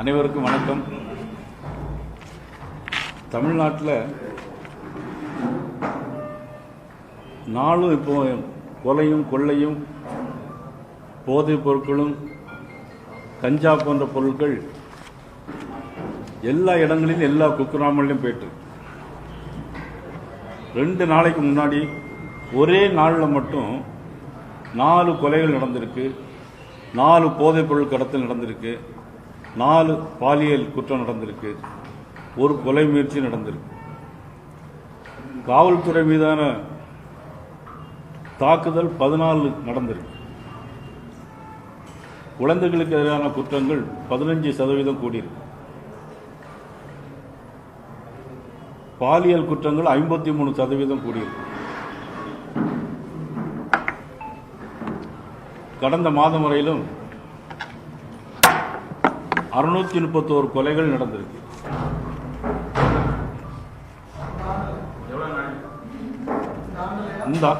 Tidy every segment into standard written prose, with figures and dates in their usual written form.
அனைவருக்கும் வணக்கம். தமிழ்நாட்டில் நாளும் இப்போ கொலையும் கொள்ளையும் போதைப் பொருட்களும் கஞ்சா போன்ற பொருட்கள் எல்லா இடங்களிலும் எல்லா குக்கிராமங்களிலும் போயிட்டு 2 நாளைக்கு முன்னாடி ஒரே நாளில் மட்டும் 4 கொலைகள் நடந்திருக்கு, 4 போதைப் பொருள் கடத்தல் நடந்திருக்கு, 4 பாலியல் குற்றம் நடந்திருக்கு, 1 கொலை முயற்சி நடந்திருக்கு. காவல்துறை மீதான தாக்குதல் 14 நடந்திருக்கு. குழந்தைகளுக்கு எதிரான குற்றங்கள் 15% கூடியிருக்கு. பாலியல் குற்றங்கள் 53% கூடியிருக்கு. கடந்த மாதம் வரையிலும் 631 கொலைகள் நடந்திருக்கு.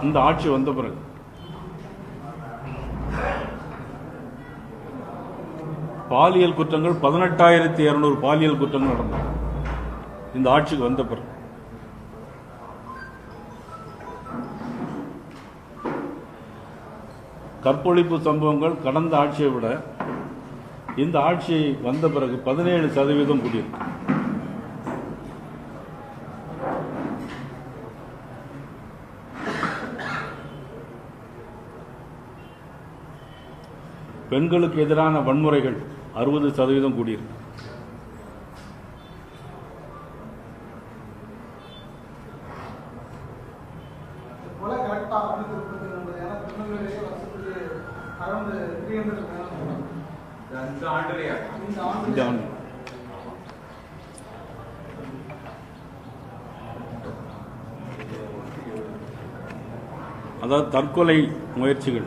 இந்த ஆட்சி வந்த பிறகு பாலியல் குற்றங்கள் 18,200 பாலியல் குற்றங்கள் நடந்தது. இந்த ஆட்சிக்கு வந்த பிறகு கற்பொழிப்பு சம்பவங்கள் கடந்த ஆட்சியை விட இந்த ஆட்சி வந்த பிறகு 17% கூடியிருக்கு. பெண்களுக்கு எதிரான வன்முறைகள் 60% கூடியிருக்கு. அதாவது தற்கொலை முயற்சிகள்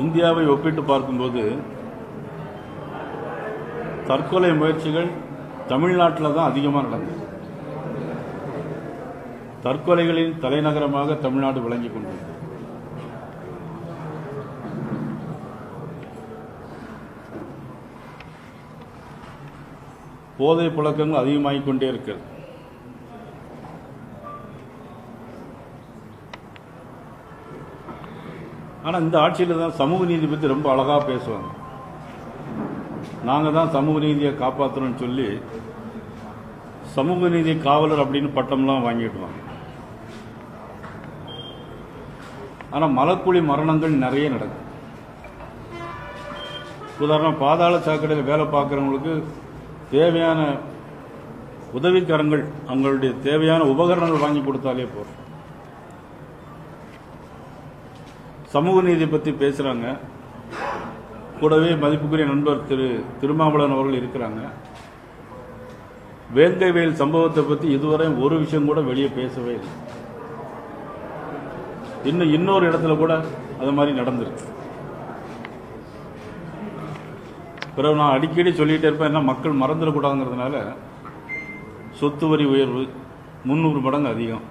இந்தியாவை ஒப்பிட்டு பார்க்கும்போது தற்கொலை முயற்சிகள் தமிழ்நாட்டில் தான் அதிகமாக நடந்தது. தற்கொலைகளின் தலைநகரமாக தமிழ்நாடு விளங்கிக் கொண்டது. போதை பழக்கங்கள் அதிகமாகிக் கொண்டே இருக்கிறது. ஆனால் இந்த ஆட்சியில் தான் சமூக நீதி பற்றி ரொம்ப அழகாக பேசுவாங்க. நாங்கள் தான் சமூக நீதியை காப்பாற்றணும்னு சொல்லி சமூக நீதி காவலர் அப்படின்னு பட்டம்லாம் வாங்கிடுவாங்க. ஆனால் மலக்குழி மரணங்கள் நிறைய நடக்கும். உதாரணம், பாதாள சாக்கடையில் வேலை பார்க்குறவங்களுக்கு தேவையான உதவிக்கரங்கள், அவங்களுடைய தேவையான உபகரணங்கள் வாங்கி கொடுத்தாலே போதும். சமூக நீதி பற்றி பேசுகிறாங்க. கூடவே மதிப்புக்குரிய நண்பர் திருமாவளவன் அவர்கள் இருக்கிறாங்க. வேங்கைவேல் சம்பவத்தை பற்றி இதுவரை ஒரு விஷயம் கூட வெளியே பேசவே இல்லை. இன்னொரு இடத்துல கூட அது மாதிரி நடந்திருக்கு. பிறகு நான் அடிக்கடி சொல்லிகிட்டே இருப்பேன், என்ன மக்கள் மறந்துடக்கூடாதுங்கிறதுனால சொத்து வரி உயர்வு 300 மடங்கு அதிகம்,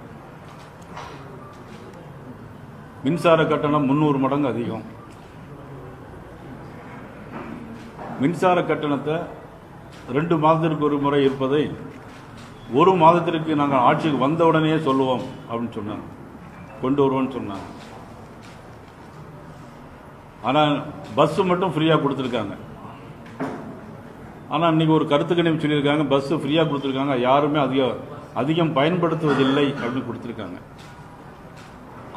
மின்சார கட்டணம் 300 மடங்கு அதிகம். மின்சார கட்டணத்தை 2 மாதத்திற்கு ஒரு முறை இருப்பதை 1 மாதத்திற்கு நாங்கள் ஆட்சிக்கு வந்த உடனே சொல்லுவோம் அப்படின்னு சொன்னாங்க, கொண்டு வருவோம்னு சொன்னாங்க. ஆனால் பஸ் மட்டும் ஃப்ரீயாக கொடுத்துருக்காங்க. ஆனால் இன்னைக்கு ஒரு கருத்து கணிப்பு சொல்லியிருக்காங்க, பஸ் ஃப்ரீயாக கொடுத்துருக்காங்க, யாருமே அதிகம் பயன்படுத்துவதில்லை அப்படின்னு கொடுத்துருக்காங்க.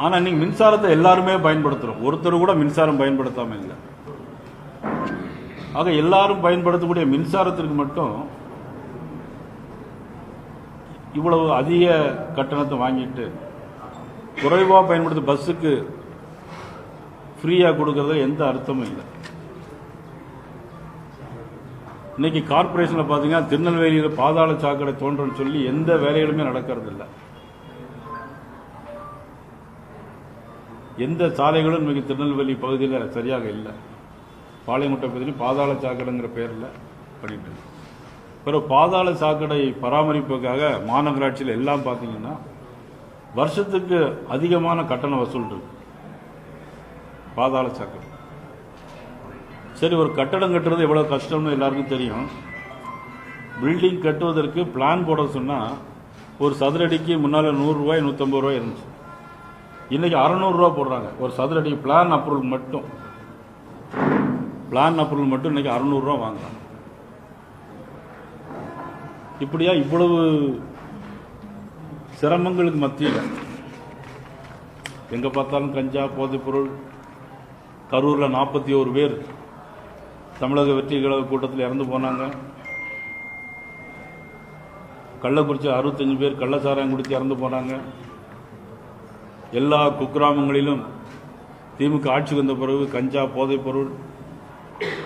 ஆனால் இன்னைக்கு மின்சாரத்தை எல்லாருமே பயன்படுத்துகிறோம், ஒருத்தர் கூட மின்சாரம் பயன்படுத்தாமல் இல்லை. ஆக எல்லாரும் பயன்படுத்தக்கூடிய மின்சாரத்திற்கு மட்டும் இவ்வளவு அதிக கட்டணத்தை வாங்கிட்டு குறைவாக பயன்படுத்த பஸ்ஸுக்கு ஃப்ரீயாக கொடுக்கறதுல எந்த அர்த்தமும் இல்லை. இன்னைக்கு கார்பரேஷனில் பார்த்தீங்கன்னா திருநெல்வேலியில் பாதாள சாக்கடை தோன்றன்னு சொல்லி எந்த வேலைகளுமே நடக்கிறது இல்லை. எந்த சாலைகளும் இன்னைக்கு திருநெல்வேலி பகுதியில் சரியாக இல்லை. பாளையங்குட்டை பகுதியில் பாதாள சாக்கடைங்கிற பேரில் பண்ணிட்டு பிறகு பாதாள சாக்கடை பராமரிப்புக்காக மாநகராட்சியில் எல்லாம் பார்த்தீங்கன்னா வருஷத்துக்கு அதிகமான கட்டண வசூல் இருக்கு. பாதாள சாக்கடை சரி, ஒரு கட்டடம் கட்டுறது எவ்வளோ கஷ்டம்னு எல்லாருக்கும் தெரியும். பில்டிங் கட்டுவதற்கு பிளான் போட சொன்னால் ஒரு சதுரடிக்கு முன்னால் 100 ரூபாய் 150 ரூபாய் இருந்துச்சு. இன்றைக்கி 600 ரூபா போடுறாங்க ஒரு சதுரடி. பிளான் அப்ரூவல் மட்டும் இன்றைக்கி 600 ரூபா வாங்குறாங்க. இப்படியா இவ்வளவு சிரமங்களுக்கு மத்தியில் எங்கே பார்த்தாலும் கஞ்சா, போதைப்பொருள். கரூரில் 41 பேர் தமிழக வெற்றி கழக கூட்டத்தில் இறந்து போனாங்க. கள்ளக்குறிச்சி 65 பேர் கள்ளச்சாராயம் குடித்து இறந்து போனாங்க. எல்லா குக்கிராமங்களிலும் திமுக ஆட்சிக்கு வந்த பிறகு கஞ்சா, போதைப்பொருள்,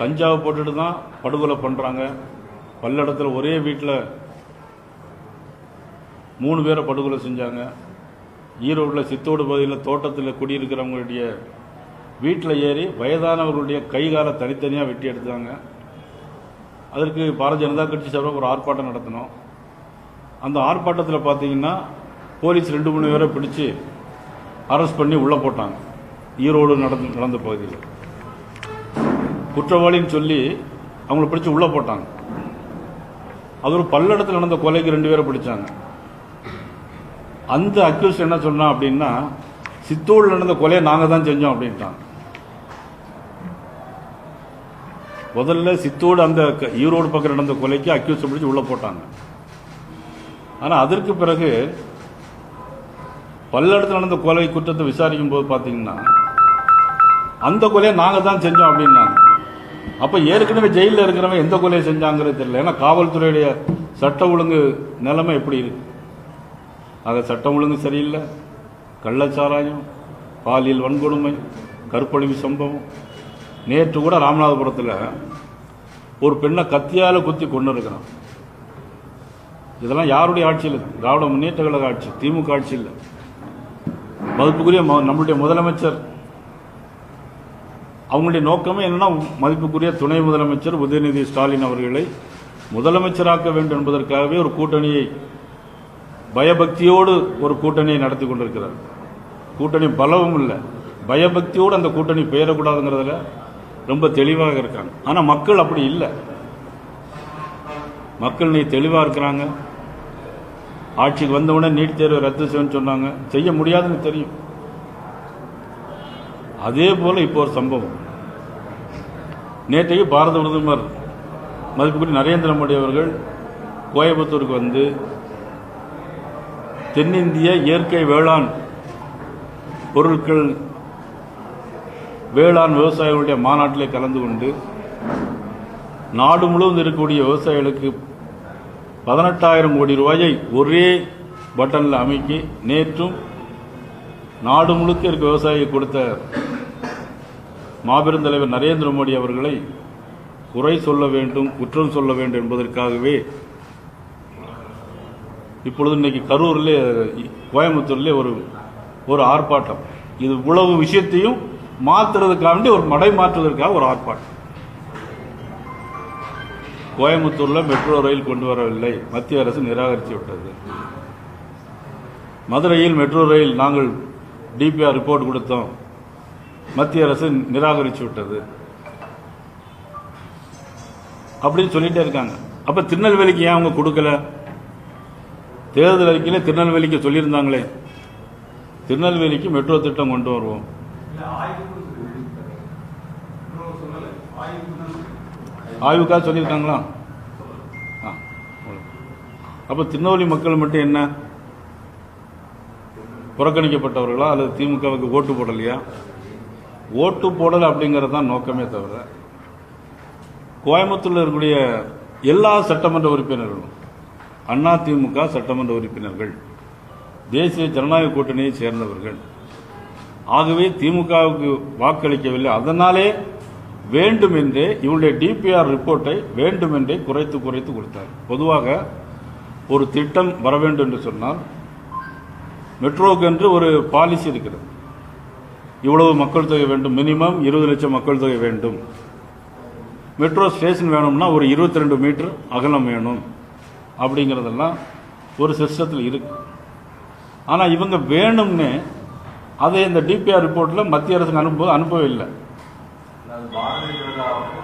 கஞ்சாவை போட்டுட்டு தான் படுகொலை பண்ணுறாங்க. பல்லடத்தில் ஒரே வீட்டில் 3 பேரை படுகொலை செஞ்சாங்க. ஈரோட்டில் சித்தோடு பகுதியில் தோட்டத்தில் குடியிருக்கிறவங்களுடைய வீட்டில் ஏறி வயதானவர்களுடைய கை காலை தனித்தனியாக வெட்டி எடுத்தாங்க. அதற்கு பாரதிய ஜனதா கட்சி சார்பாக ஒரு ஆர்ப்பாட்டம் நடத்தினோம். அந்த ஆர்ப்பாட்டத்தில் பார்த்தீங்கன்னா போலீஸ் 2-3 பேரை பிடிச்சி அரெஸ்ட் பண்ணி உள்ளே போட்டாங்க. ஈரோடு நடந்த பகுதியில் குற்றவாளின்னு சொல்லி அவங்கள பிடிச்சி உள்ளே போட்டாங்க. அது ஒரு பல்லடத்தில் நடந்த கொலைக்கு 2 பேரை பிடிச்சாங்க. அந்த அக்யூஸ் என்ன சொன்னான் அப்படின்னா, சித்தூரில் நடந்த கொலையை நாங்கள் தான் செஞ்சோம் அப்படின்ட்டாங்க. முதல்ல சித்தோடு அந்த ஈரோடு பக்கம் நடந்த கொலைக்கு அக்யூஸ் பிடிச்சி உள்ளே போட்டாங்க. ஆனால் அதற்கு பிறகு பல்லடத்தில் நடந்த கொலை குற்றத்தை விசாரிக்கும் போது பார்த்தீங்கன்னா அந்த கொலையை நாங்கள் தான் செஞ்சோம் அப்படின்னாங்க. அப்போ ஏற்கனவே ஜெயிலில் இருக்கிறவங்க எந்த கொலையை செஞ்சாங்கிறது தெரியல. ஏன்னா காவல்துறையுடைய சட்ட ஒழுங்கு நிலைமை எப்படி இருக்கு? ஆக சட்டம் ஒழுங்கு சரியில்லை. கள்ளச்சாராயம், பாலியல் வன்கொடுமை, கற்பழிப்பு சம்பவம். நேற்று கூட ராமநாதபுரத்தில் ஒரு பெண்ணை கத்தியால் குத்தி கொண்டு இருக்கிறான். இதெல்லாம் யாருடைய ஆட்சியில்? திராவிட முன்னேற்ற கழக ஆட்சி, திமுக ஆட்சி இல்லை. மதிப்புக்குரிய நம்முடைய முதலமைச்சர், அவங்களுடைய நோக்கமே என்னன்னா, மதிப்புக்குரிய துணை முதலமைச்சர் உதயநிதி ஸ்டாலின் அவர்களை முதலமைச்சராக்க வேண்டும் என்பதற்காகவே ஒரு கூட்டணியை, பயபக்தியோடு ஒரு கூட்டணியை நடத்தி கொண்டிருக்கிறார். கூட்டணி பலவும் இல்லை, பயபக்தியோடு அந்த கூட்டணி பெயரக்கூடாதுங்கிறதுல ரொம்ப தெளிவாக இருக்காங்க. ஆனால் மக்கள் அப்படி இல்லை. மக்கள் நீ தெளிவாக இருக்கிறாங்க. ஆட்சிக்கு வந்தவுடனே நீட் தேர்வை ரத்து செய்யணும்னு சொன்னாங்க, செய்ய முடியாதுன்னு தெரியும். அதே போல இப்போ ஒரு சம்பவம். நேற்றைக்கு பாரத பிரதமர் மதிப்புக்குரிய நரேந்திர மோடி அவர்கள் கோயம்புத்தூருக்கு வந்து தென்னிந்திய இயற்கை வேளாண் பொருட்கள், வேளாண் விவசாயிகளுடைய மாநாட்டிலே கலந்து கொண்டு நாடு முழுவதும் இருக்கக்கூடிய விவசாயிகளுக்கு 18,000 கோடி ரூபாயை ஒரே பட்டனில் அமைக்கி நேற்றும் நாடு முழுக்க இருக்க விவசாயியை கொடுத்த மாபெரும் தலைவர் நரேந்திர மோடி அவர்களை குறை சொல்ல வேண்டும், குற்றம் சொல்ல வேண்டும் என்பதற்காகவே இப்பொழுது இன்னைக்கு கரூரிலே, கோயம்புத்தூர்லே ஒரு ஆர்ப்பாட்டம். இது இவ்வளவு விஷயத்தையும் மாற்றுறதுக்காக, ஒரு மடை மாற்றுவதற்காக ஒரு ஆர்ப்பாட்டம். கோயம்புத்தூரில் மெட்ரோ ரயில் கொண்டு வரவில்லை, மத்திய அரசு நிராகரித்து விட்டது. மதுரையில் மெட்ரோ ரயில் நாங்கள் டிபிஆர் ரிப்போர்ட் கொடுத்தோம், மத்திய அரசு நிராகரித்து விட்டது அப்படின்னு சொல்லிட்டே இருக்காங்க. அப்ப திருநெல்வேலிக்கு ஏன் அவங்க கொடுக்கல? தேர்தல் அறிக்கையில திருநெல்வேலிக்கு சொல்லியிருந்தாங்களே, திருநெல்வேலிக்கு மெட்ரோ திட்டம் கொண்டு வருவோம். ஆய்வுக்காக சொல்லியிருக்காங்களா? அப்ப திருநெல்வேலி மக்கள் மட்டும் என்ன புறக்கணிக்கப்பட்டவர்களா அல்லது திமுகவுக்கு ஓட்டு போடலையா? ஓட்டு போடலை அப்படிங்கிறது தான் நோக்கமே தவிர, கோயம்புத்தூரில் இருக்கக்கூடிய எல்லா சட்டமன்ற உறுப்பினர்களும் அதிமுக சட்டமன்ற உறுப்பினர்கள், தேசிய ஜனநாயக கூட்டணியை சேர்ந்தவர்கள். ஆகவே திமுகவுக்கு வாக்களிக்கவில்லை. அதனாலே வேண்டுமென்றே இவருடைய டிபிஆர் ரிப்போர்ட்டை வேண்டுமென்றே குறைத்து கொடுத்தார். பொதுவாக ஒரு திட்டம் வர வேண்டும் என்று சொன்னால் மெட்ரோக்கு என்று ஒரு பாலிசி இருக்கிறது. இவ்வளவு மக்கள் தொகை வேண்டும், மினிமம் 20 லட்சம் மக்கள் தொகை வேண்டும். மெட்ரோ ஸ்டேஷன் வேணும்னா ஒரு 22 மீட்டர் அகலம் வேணும் அப்படிங்கிறதெல்லாம் ஒரு சிஸ்டத்தில் இருக்கு. ஆனால் இவங்க வேணும்னு அதை இந்த டிபிஆர் ரிப்போர்ட்டில் மத்திய அரசுக்கு அனுப்பவே இல்லை.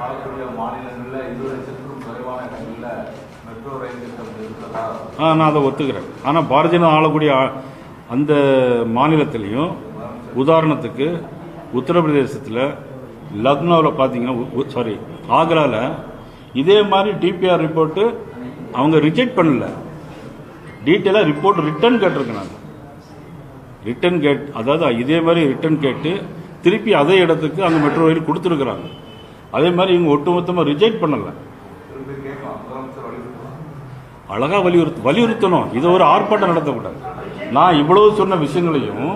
ஆளக்கூடிய மாநிலங்களில் 20 லட்சத்துக்கும் குறைவான இடங்களில் மெட்ரோ ரயில் திட்டம் இருக்கிறதா? நான் அதை ஒத்துக்கிறேன். ஆனால் பாரதிய ஜனதா ஆளக்கூடிய அந்த மாநிலத்திலையும் உதாரணத்துக்கு உத்தரப்பிரதேசத்தில் லக்னோவில் பார்த்தீங்கன்னா ஆக்ராவில் இதே மாதிரி டிபிஆர் ரிப்போர்ட்டு அவங்க ரிஜெக்ட் பண்ணல. டீட்டெயிலாக ரிப்போர்ட் ரிட்டர்ன் கேட்டிருக்கேன். ரிட்டர்ன் அதாவது இதே மாதிரி ரிட்டர்ன் கேட்டு திருப்பி அதே இடத்துக்கு அங்கே மெட்ரோ ரயில் கொடுத்துருக்குறாங்க. அதே மாதிரி இவங்க ஒட்டுமொத்தமாக ரிஜெக்ட் பண்ணலை. அழகா வலியுறுத்தணும். இது ஒரு ஆர்ப்பாட்டம் நடத்தக்கூடாது. நான் இவ்வளவு சொன்ன விஷயங்களையும்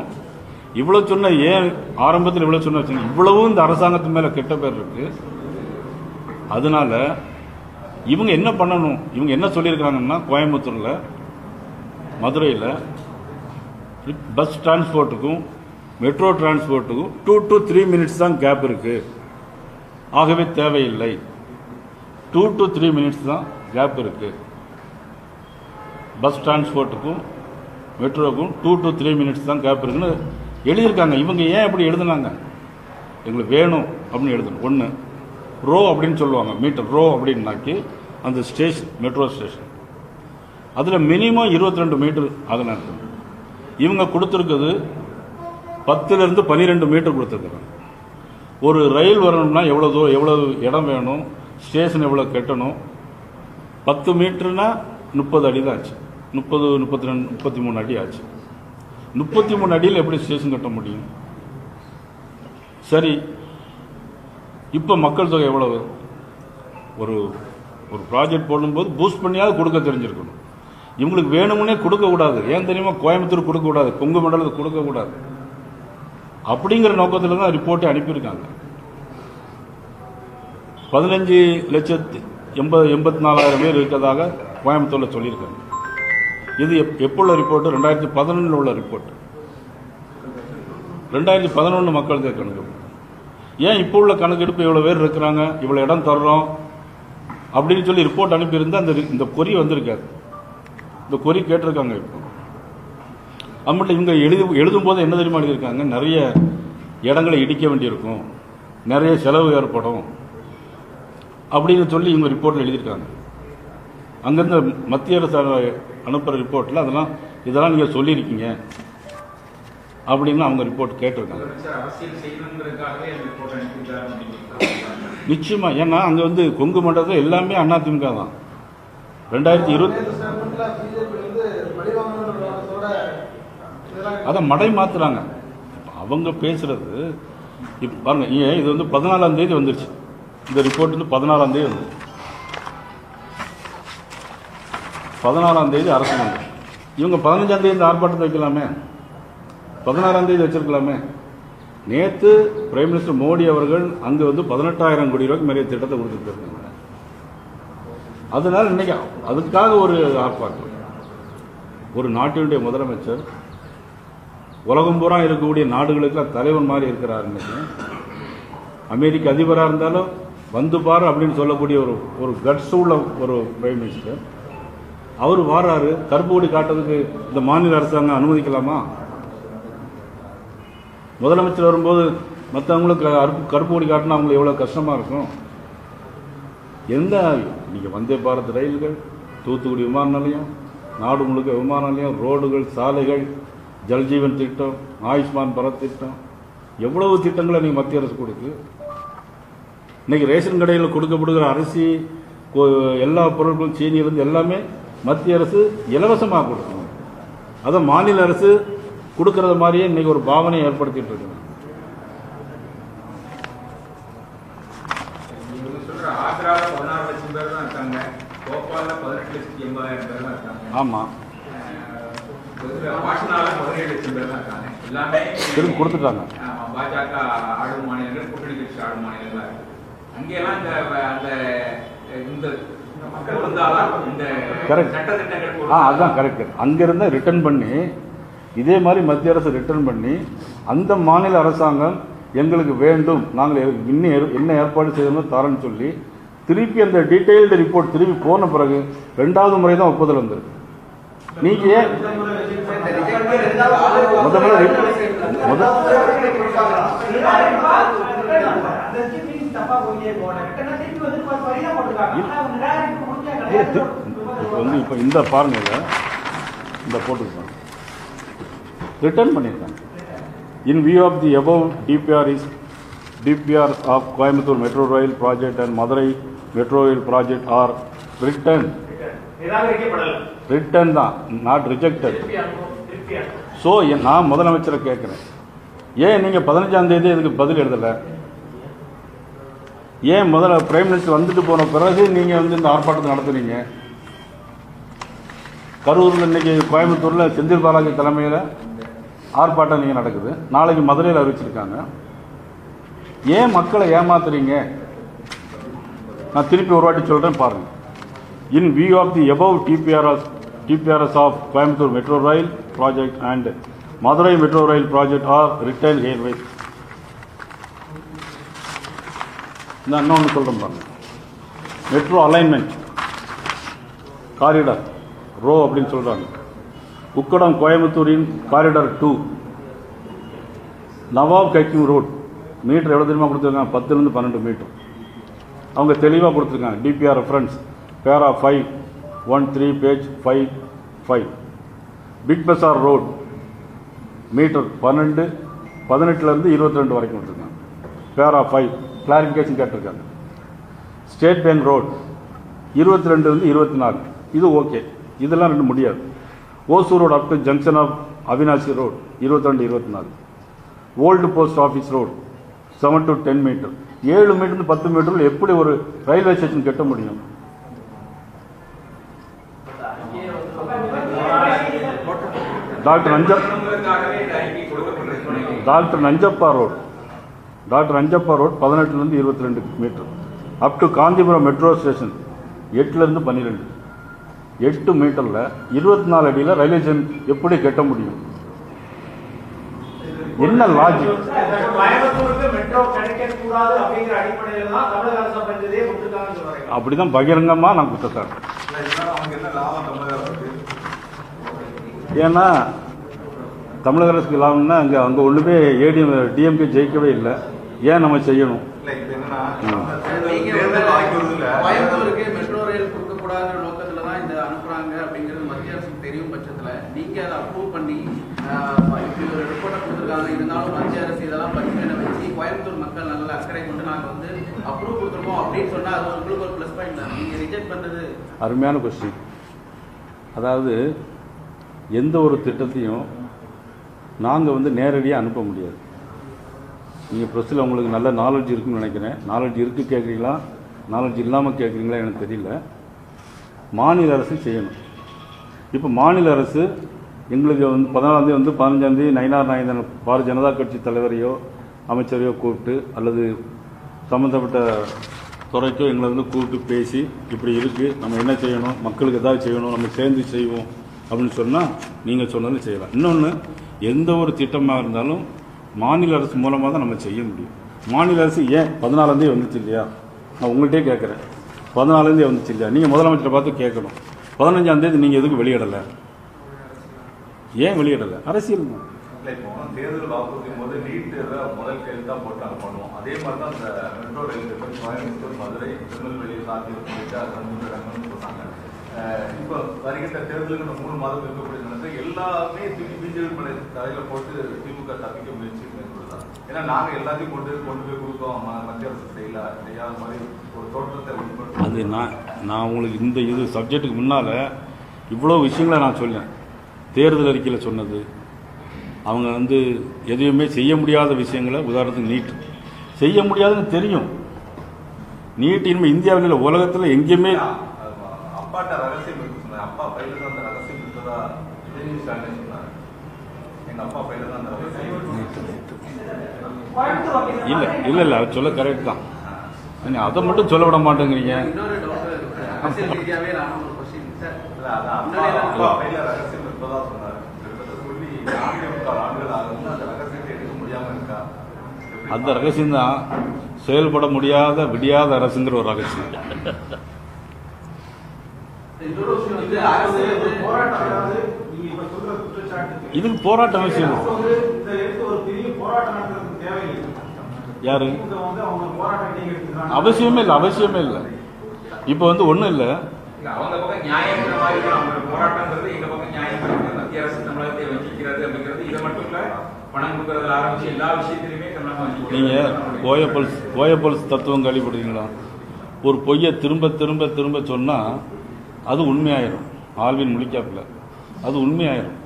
இவ்வளவு சொன்ன ஏன் ஆரம்பத்தில் இவ்வளவு சொன்ன விஷயம் இவ்வளவும் இந்த அரசாங்கத்து மேல கெட்ட பேர் இருக்கு. அதனால இவங்க என்ன பண்ணணும்? இவங்க என்ன சொல்லியிருக்காங்கன்னா கோயம்புத்தூர்ல மதுரையில் பஸ் டிரான்ஸ்போர்ட்டுக்கும் மெட்ரோ டிரான்ஸ்போர்ட்டுக்கும் 2 to 3 minutes தான் கேப் இருக்கு. ஆகவே தேவையில்லை. 2 to 3 minutes தான் கேப் இருக்கு. பஸ் டிரான்ஸ்போர்ட்டுக்கும் மெட்ரோவுக்கும் 2 to 3 minutes தான் கேப் இருக்குன்னு எழுதியிருக்காங்க. இவங்க ஏன் அப்படி எழுதுனாங்க? எங்களுக்கு வேணும் அப்படின்னு எழுதணும். ஒன்று ரோ அப்படின்னு சொல்லுவாங்க, மீட்டர் ரோ அப்படின்னாக்கி அந்த ஸ்டேஷன் மெட்ரோ ஸ்டேஷன் அதில் மினிமம் 22 மீட்டர் அதெல்லாம் இருக்கு. இவங்க கொடுத்துருக்குது 10 to 12 மீட்டர் கொடுத்துருக்குறாங்க. ஒரு ரயில் வரணும்னா எவ்வளவு இடம் வேணும், ஸ்டேஷன் எவ்வளோ கட்டணும். 10 மீட்டர்னா 30 அடி தான் ஆச்சு. 30, 32, 33 அடி ஆச்சு. 33 அடியில் எப்படி ஸ்டேஷன் கட்ட முடியும்? சரி, இப்போ மக்கள் தொகை எவ்வளவு? ஒரு ப்ராஜெக்ட் போடும்போது பூஸ்ட் பண்ணியாவது கொடுக்க தெரிஞ்சிருக்கணும். இவங்களுக்கு வேணும்னே கொடுக்கக்கூடாது. ஏன் தெரியுமா? கோயம்புத்தூர் கொடுக்கக்கூடாது, கொங்கு மண்டலத்துக்கு கொடுக்கக்கூடாது அப்படிங்கிற நோக்கத்தில் தான் ரிப்போர்ட்டை அனுப்பியிருக்காங்க. 15,84,000 பேர் இருக்கிறதாக கோயம்புத்தூரில் சொல்லியிருக்காங்க. இது எப்போ உள்ள ரிப்போர்ட்? 2011 உள்ள ரிப்போர்ட். 2011 மக்கள் தொகை கணக்கெடுப்பு. ஏன் இப்போ உள்ள கணக்கெடுப்பு இவ்வளோ பேர் இருக்கிறாங்க, இவ்வளோ இடம் தர்றோம் அப்படின்னு சொல்லி ரிப்போர்ட் அனுப்பியிருந்தா இந்த கொரி வந்திருக்காது. இந்த கொரி கேட்டிருக்காங்க. இப்போ நம்மகிட்ட இவங்க எழுதும் போது என்ன தெரியுமா எழுதியிருக்காங்க? நிறைய இடங்களை இடிக்க வேண்டியிருக்கும், நிறைய செலவு ஏற்படும் அப்படின்னு சொல்லி இவங்க ரிப்போர்ட்டில் எழுதியிருக்காங்க. அங்கிருந்து மத்திய அரசு அனுப்புகிற ரிப்போர்ட்டில் இதெல்லாம் நீங்கள் சொல்லியிருக்கீங்க அப்படின்னு அவங்க ரிப்போர்ட் கேட்டிருக்காங்க. நிச்சயமா. ஏன்னா அங்கே கொங்கு மண்டலத்தில் எல்லாமே அதிமுக தான். 2020 அதை மடை மாத்துறாங்க. அவங்க பேசுறது பாருங்க. இது 14ஆம் தேதி வந்துருச்சு. இந்த ரிப்போர்ட் 14ஆம் தேதி வந்து 14ஆம் தேதி அரசு வந்து இவங்க 15ஆம் தேதி இந்த ஆர்ப்பாட்டத்தை வைக்கலாமே, 16ஆம் தேதி வச்சிருக்கலாமே. நேற்று பிரைம் மினிஸ்டர் மோடி அவர்கள் அங்கு 18,000 கோடி ரூபாய்க்கு மேலே திட்டத்தை கொடுத்துட்டு இருக்காங்க. அதனால இன்னைக்கு அதுக்காக ஒரு ஆர்ப்பாட்டம். ஒரு நாட்டினுடைய முதலமைச்சர் உலகம் பூரா இருக்கக்கூடிய நாடுகளுக்கு தலைவன் மாதிரி இருக்கிறார். இன்னைக்கு அமெரிக்க அதிபராக இருந்தாலும் வந்து பாரு அப்படின்னு சொல்லக்கூடிய ஒரு கட்ஸ் உள்ள ஒரு பிரைம் மினிஸ்டர் அவர் வாராரு. கருப்பு கொடி காட்டுறதுக்கு இந்த மாநில அரசாங்கம் அனுமதிக்கலாமா? முதலமைச்சர் வரும்போது மற்றவங்களுக்கு கருப்பு கொடி காட்டினா அவங்களுக்கு எவ்வளவு கஷ்டமா இருக்கும். நீங்க வந்தே பாரத் ரயில்கள், தூத்துக்குடி விமான நிலையம், நாடு முழுக்க விமான நிலையம், ரோடுகள், சாலைகள், ஜல்ஜீவன் திட்டம், ஆயுஷ்மான் பாரத் திட்டம், எவ்வளவு திட்டங்களை நீங்க மத்திய அரசு கொடுக்கு. இன்னைக்கு ரேஷன் கடையில் கொடுக்கப்படுகிற அரிசி, எல்லா பொருட்களும், சீனியிலிருந்து எல்லாமே மத்திய அரசு இலவசமாக கொடுக்கணும். அதை மாநில அரசு கொடுக்கறது மாதிரியே இன்னைக்கு ஒரு பாவனையை ஏற்படுத்திட்டு இருக்கு. ஆமா, திரும்ப கொடுத்துட்டாங்க. பாஜக ஆளும் மாநிலங்கள், கூட்டணி கட்சி ஆளும் மாநிலங்கள் அங்கெல்லாம் அதுதான் கரெக்ட். அங்கிருந்த ரிட்டர்ன் பண்ணி இதே மாதிரி மத்திய அரசு ரிட்டர்ன் பண்ணி அந்த மாநில அரசாங்கம் எங்களுக்கு வேண்டும், நாங்கள் இன்னும் என்ன ஏற்பாடு செய்யணும் தரேன்னு சொல்லி திருப்பி அந்த டீடைல்டு ரிப்போர்ட் திருப்பி போன பிறகு 2வது முறை தான் ஒப்புதல் வந்திருக்கு. நீங்க இப்போ இந்த பாருங்க, இந்த போட்டுருக்காங்க, ரிட்டர்ன் பண்ணியிருக்காங்க. In view of the above DPR of Coimbatore Metro Rail Project and Madurai Metro Rail Project are written தான், நாட் ரிஜெக்டட். ஸோ நான் முதலமைச்சரை கேட்குறேன், ஏன் நீங்கள் 15ஆம் தேதி இதுக்கு பதில் எழுதலை? ஏன் முதல்ல பிரைம் மினிஸ்டர் வந்துட்டு போன பிறகு நீங்கள் வந்து இந்த ஆர்ப்பாட்டத்தை நடத்துறீங்க? கரூரில் இன்னைக்கு கோயம்புத்தூரில் செந்தில் பாலாஜி தலைமையில் ஆர்ப்பாட்டம் நீங்கள் நடக்குது, நாளைக்கு மதுரையில் அறிவிச்சிருக்காங்க. ஏன் மக்களை ஏமாத்துறீங்க? நான் திருப்பி ஒரு வாட்டி சொல்கிறேன் பாருங்க. In view of the above TPRS of Coimbatore Metro Rail Project and Madurai Metro Rail Project are written herewith. நான் இன்னொன்று சொல்கிறேன் பாருங்க. மெட்ரோ அலைன்மெண்ட் காரிடார் ரோ அப்படின்னு சொல்கிறாங்க. உக்கடம் கோயம்புத்தூரின் corridor 2 Nawab Hakim road metre எவ்வளோ தெரியுமா கொடுத்துருக்காங்க? 10லேருந்து 12 மீட்டர். அவங்க தெளிவாக கொடுத்துருக்காங்க. DPR reference para 513 page 55. Big Bazaar road metre 18லேருந்து 22 வரைக்கும் கொடுத்துருக்காங்க. பேரா 5 கிளாரிஃபிகேஷன் கேட்டிருக்காங்க. ஸ்டேட் பேங்க் ரோட் 22லேருந்து 24. இது ஓகே, இதெல்லாம் ரெண்டு முடியாது. Hosur road up to junction of Avinashi road 22-24. Old post office road 7 to 10 metre. 7 metre 10 metre எப்படி ஒரு ரயில்வே ஸ்டேஷன் கட்ட முடியும்? டாக்டர் நஞ்சப்பா ரோட் 18லேருந்து 22 metre. Up to Kanchipuram metro station 8லேருந்து 12. 8 மீட்டரில் 24 அடியில் ரயில்வே ஸ்டேஷன் எப்படி கட்ட முடியும்? என்ன லாஜிக்? அப்படிதான் பகிரங்கமா நான் குற்றச்சாட்டு. ஏன்னா தமிழக அரசுக்கு லாபம்னா அங்கே ஒன்றுமே டிஎம்கே ஜெயிக்கவே இல்லை. ஏன் நம்ம செய்யணும்? நோக்கத்துல தான் இந்த அனுப்புறாங்க அப்படிங்கிறது மத்திய அரசுக்கு தெரியும் பட்சத்துல நீங்க அதை அப்ரூவ் பண்ணி இப்படி ஒரு ரிப்போர்ட்டை கொடுத்துருக்காங்க. இருந்தாலும் மத்திய அரசு இதெல்லாம் பரிசீலனை வச்சு கோயம்புத்தூர் மக்கள் நல்ல அக்கறை கொண்டு நாங்க வந்து அப்ரூவ் கொடுத்துருக்கோம் அப்படின்னு சொன்னா அது உங்களுக்கு ஒரு பிளஸ் பாயிண்ட் தான். நீங்க ரிஜெக்ட் பண்றது அருமையான கொஸ்டின். அதாவது எந்த ஒரு திட்டத்தையும் நாங்கள் வந்து நேரடியாக அனுப்ப முடியாது. நீங்கள் ப்ரெஸ்ஸில் உங்களுக்கு நல்ல நாலேஜ் இருக்குன்னு நினைக்கிறேன். நாலேஜ் இருக்குது கேட்குறீங்களா, நாலேஜ் இல்லாமல் கேட்குறீங்களா எனக்கு தெரியல. மாநில அரசு செய்யணும். இப்போ மாநில அரசு எங்களுக்கு வந்து 14ஆம் தேதி வந்து 15ஆம் தேதி நயினார் நாயந்தன் பாரதிய ஜனதா கட்சி தலைவரையோ அமைச்சரையோ கூப்பிட்டு அல்லது சம்மந்தப்பட்ட துறைக்கோ எங்களை வந்து கூப்பிட்டு பேசி இப்படி இருக்குது, நம்ம என்ன செய்யணும், மக்களுக்கு எதாவது செய்யணும், நம்ம சேர்ந்து செய்வோம் அப்படின்னு சொன்னால் நீங்கள் சொன்னது செய்யலாம். இன்னொன்று, எந்த ஒரு திட்டமாக இருந்தாலும் மாநில அரசு மூலமாக தான் நம்ம செய்ய முடியும். மாநில அரசு ஏன் 14ஆம் தேதி வந்துச்சு இல்லையா? நான் உங்கள்கிட்டே கேட்குறேன், 14ஆம் தேதி வந்துச்சு இல்லையா? நீங்கள் முதலமைச்சரை பார்த்து கேட்கணும். 15ஆம் தேதி நீங்கள் எதுக்கு வெளியிடலை? ஏன் வெளியிடலை? அரசியல் தான். தேர்தல் வாக்குறுதி போது நீட் முதல் கையெழுத்தா போட்டு நாங்கள் பண்ணுவோம். அதே மாதிரி தான் இந்த மெட்ரோ ரயில் திட்டம் கோயம்புத்தூர், மதுரை, திருநெல்வேலி சாத்தியம் சொன்னாங்க. இப்போ வருகின்ற தேர்தலுக்கு இந்த 3 மாதம் இருக்கக்கூடிய நிலைமை எல்லாமே பிஜேபி படை தலையில போட்டு திமுக தப்பிக்க முயற்சி மேற்கொள்ளுதான். ஏன்னா நாங்கள் எல்லாத்தையும் கொண்டு போய் கொடுத்தோம், மத்திய அரசு செய்யாத மாதிரி ஒரு தோற்றத்தை அது நான் உங்களுக்கு இந்த இது சப்ஜெக்டுக்கு முன்னால் இவ்வளோ விஷயங்களை நான் சொன்னேன். தேர்தல் அறிக்கையில் சொன்னது, அவங்க வந்து எதுவுமே செய்ய முடியாத விஷயங்களை, உதாரணத்துக்கு நீட் செய்ய முடியாதுன்னு தெரியும். நீட் இனிமேல் இந்தியாவில் உலகத்தில் எங்கேயுமே அப்பாட்ட ரகசியம் இருக்கு சொன்னாங்க. அப்பா பையில தான் அந்த ரகசியம் இருக்கிறதா ஸ்டாலின் சொன்னாங்க. எங்க அப்பா பையில தான் அந்த ரகசியம் இல்லை அவர் சொல்ல கரெக்ட் தான். அதை மட்டும் சொல்ல விட மாட்டேங்கிறீங்க. அப்பா பையில ரகசியம் இருப்பதா சொன்னாரு. சொல்லி 4 ஆண்டுகள் ஆகும். அந்த ரகசியத்தை எடுக்க முடியாம இருக்கா? அந்த ரகசியம் தான் செயல்பட முடியாத விடியாத அரசுங்கிற ஒரு ரகசியம். இதுக்கு போராட்டம் அவசியம். யாரு? அவசியமே இல்லை. இப்போ வந்து ஒன்றும் இல்லை. அவங்க பக்கம் நியாயங்கிற மாதிரி அவங்க போராட்டங்கிறது எங்க பக்கம் நியாயம் இருக்கு. மத்திய அரசு தமிழகத்தை வஞ்சிக்கிறது அப்படிங்கிறது இதை மட்டும் இல்ல, பணம் கொடுக்கறதுல ஆரம்பிச்சு எல்லா விஷயத்திலுமே தமிழகம் வஞ்சிக்கிறது. நீங்க கோயபல்ஸ் தத்துவம் கேள்விப்படுறீங்களா? ஒரு பொய்யை திரும்ப திரும்ப திரும்ப சொன்னா அது உண்மையாயிரும். ஆல்வின் முழிக்காப்புல அது உண்மையாயிரும்.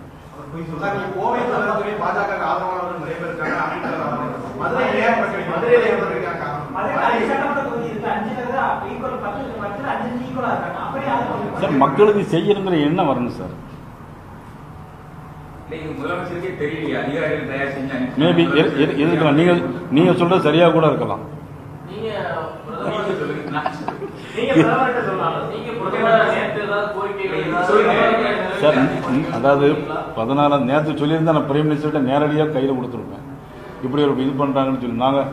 சார் மக்களுக்கு செய்யணுங்கிற எண்ணம் வரணும் சார். முதலமைச்சருக்கே தெரியலையா அதிகாரிகள் தயார் செஞ்சு மேபி இருக்கலாம். நீங்க சொல்றது சரியா கூட இருக்கலாம். சார் அதாவது 16 நேற்று சொல்லியிருந்தா நான் பிரைம் மினிஸ்டர்கிட்ட நேரடியாக கையில் கொடுத்துருப்பேன். இப்படி ஒரு இது பண்ணுறாங்கன்னு சொல்லி நாங்கள்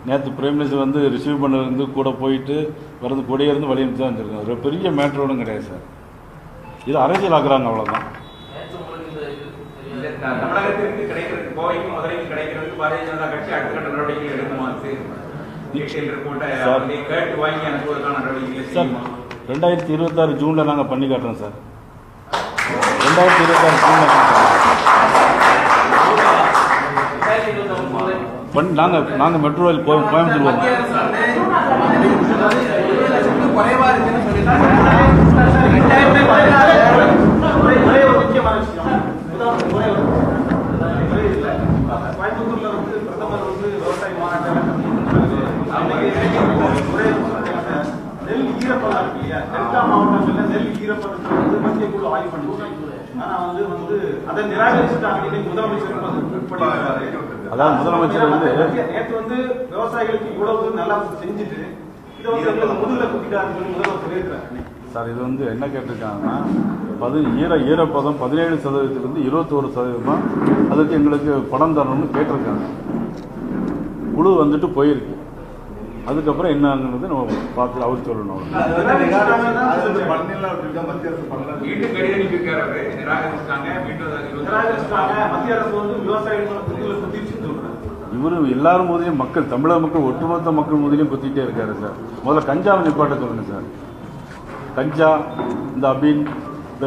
நேற்று பிரைம் மினிஸ்டர் வந்து ரிசீவ் பண்ணது கூட போயிட்டு வரது கொடியே இருந்து வழி தான் வந்திருக்கோம். ஒரு பெரிய மேட்டரோடும் கிடையாது சார். இது அரசியல் ஆக்குறாங்க, அவ்வளோதான். தமிழகத்திற்கு கிடைக்கிறது, கோவைக்கு மதுரைக்கு கிடைக்கிறது பாரதிய ஜனதா கட்சி அடுத்த கட்ட நடவடிக்கைகள் எடுக்குமா? சார் 2026 ஜூன்ல நாங்க பண்ணி காட்டுறோம் சார். 2026 ஜூன்ல நாங்க மெட்ரோ ரயில் கோயம்புத்தூர் வரோம். கோயம்புத்தூர்ல வந்து பிரதமர் வந்து விவசாய மாநாட்டில் நெல் ஈரப்பதம் இருக்கு இல்லையா, டெல்டா மாவட்டங்கள்ல நெல் ஈரப்பதத்தை வந்து மத்திய குழு ஆய்வு பண்ணுச்சு. ஆனா வந்து அதை நிராகரிச்சுட்டாங்க. முதலமைச்சர் அதாவது முதலமைச்சர் வந்து நேற்று வந்து விவசாயிகளுக்கு இவ்வளவு நல்லா செஞ்சுட்டு இதை வந்து முதுகுல குத்திட்டாருன்னு சொல்லி முதல்வர் சொல்லியிருக்கிறாங்க. சார் இது வந்து என்ன கேட்டிருக்காங்கன்னா ஈரப்பதம் 17% 21% அதுக்கு எங்களுக்கு பணம் தரணும்னு கேட்டிருக்காங்க. குழு வந்துட்டு போயிருக்கு. அதுக்கப்புறம் என்னங்கிறது நம்ம பார்த்து அவர் சொல்லணும். இவரு எல்லாரும் போதிலும் மக்கள், தமிழக மக்கள், ஒட்டுமொத்த மக்கள் போதிலும் குத்திட்டே இருக்காரு சார். முதல்ல கஞ்சாவை நிப்பாட்ட சொல்லுங்க சார். கஞ்சா, இந்த அபீன், இந்த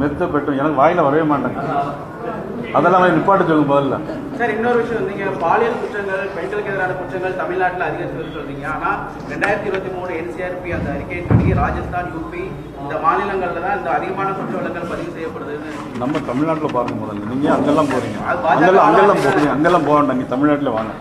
மெத்தப்பெட்டும் எனக்கு வாயில வரவே மாட்டாங்க. அதெல்லாம் நிப்பாட்ட சொல்லுங்க முதல்ல. சார் இன்னொரு விஷயம், நீங்க பாலியல் குற்றங்கள், பெண்களுக்கு எதிரான குற்றங்கள் தமிழ்நாட்டில் அதிகரிச்சு சொல்றீங்க. ஆனா 2023 NCRP அந்த அறிக்கையின்படி ராஜஸ்தான், யூபி இந்த மாநிலங்கள்ல தான் இந்த அதிகமான குற்ற வழக்குகள் பதிவு செய்யப்படுதுன்னு. நம்ம தமிழ்நாட்டில் பாருங்க முதல்ல. நீங்க அங்கெல்லாம் போறீங்க, அங்கெல்லாம் போக வேண்டாம். தமிழ்நாட்டில் வாங்க.